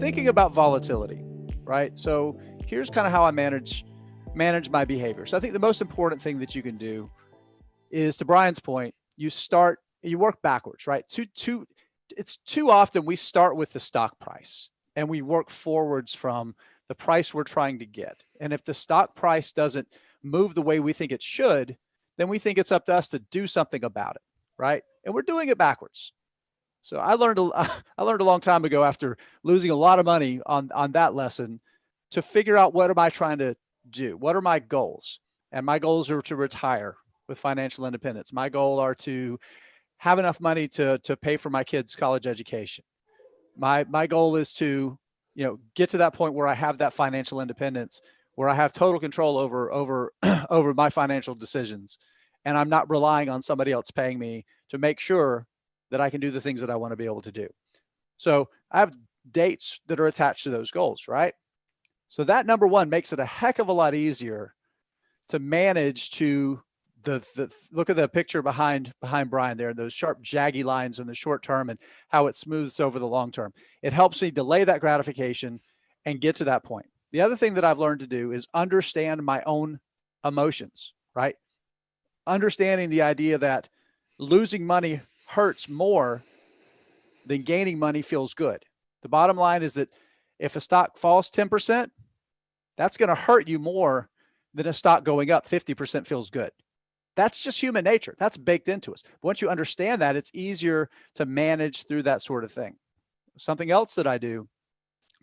Thinking about volatility, right? So here's kind of how I manage my behavior. So I think the most important thing that you can do is, to Brian's point, you work backwards, right? It's too often we start with the stock price and we work forwards from the price we're trying to get. And if the stock price doesn't move the way we think it should, then we think it's up to us to do something about it, right? And we're doing it backwards. So I learned a long time ago, after losing a lot of money on that lesson, to figure out, what am I trying to do? What are my goals? And my goals are to retire with financial independence. My goal are to have enough money to pay for my kids' college education. My goal is to, get to that point where I have that financial independence, where I have total control over over my financial decisions, and I'm not relying on somebody else paying me to make sure that I can do the things that I want to be able to do. So I have dates that are attached to those goals, right? So that, number one, makes it a heck of a lot easier to manage to the look at the picture behind Brian there, those sharp jaggy lines in the short term and how it smooths over the long term. It helps me delay that gratification and get to that point. The other thing that I've learned to do is understand my own emotions, right? Understanding the idea that losing money hurts more than gaining money feels good. The bottom line is that if a stock falls 10%, that's going to hurt you more than a stock going up 50% feels good. That's just human nature. That's baked into us. But once you understand that, it's easier to manage through that sort of thing. Something else that I do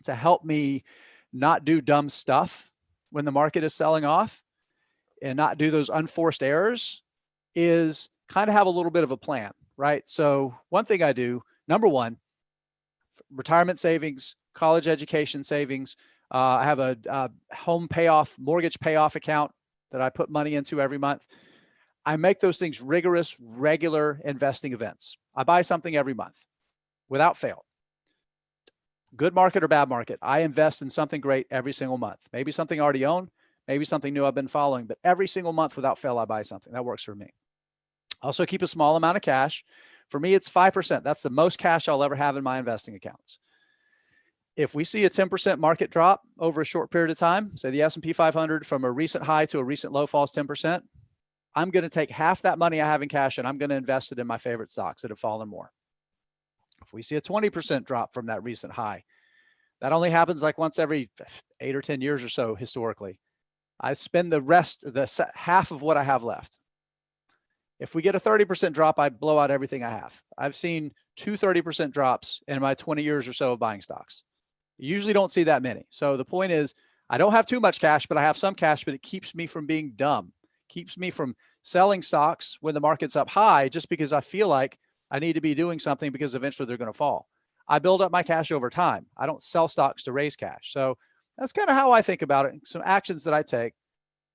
to help me not do dumb stuff when the market is selling off and not do those unforced errors is kind of have a little bit of a plan, right? So one thing I do, number one, retirement savings, college education savings. I have a home payoff, mortgage payoff account that I put money into every month. I make those things rigorous, regular investing events. I buy something every month without fail. Good market or bad market, I invest in something great every single month. Maybe something I already own, maybe something new I've been following, but every single month without fail, I buy something. That works for me. Also keep a small amount of cash. For me, it's 5%. That's the most cash I'll ever have in my investing accounts. If we see a 10% market drop over a short period of time, say the S&P 500 from a recent high to a recent low falls 10%, I'm going to take half that money I have in cash and I'm going to invest it in my favorite stocks that have fallen more. If we see a 20% drop from that recent high, that only happens like once every 8 or 10 years or so historically. I spend the half of what I have left. If we get a 30% drop, I blow out everything I have. I've seen 30% drops in my 20 years or so of buying stocks. You usually don't see that many. So the point is, I don't have too much cash, but I have some cash, but it keeps me from being dumb. Keeps me from selling stocks when the market's up high just because I feel like I need to be doing something because eventually they're going to fall. I build up my cash over time. I don't sell stocks to raise cash. So that's kind of how I think about it. Some actions that I take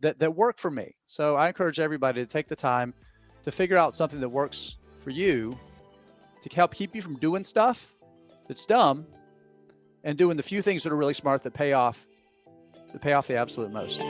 that work for me. So I encourage everybody to take the time to figure out something that works for you to help keep you from doing stuff that's dumb and doing the few things that are really smart that pay off the absolute most.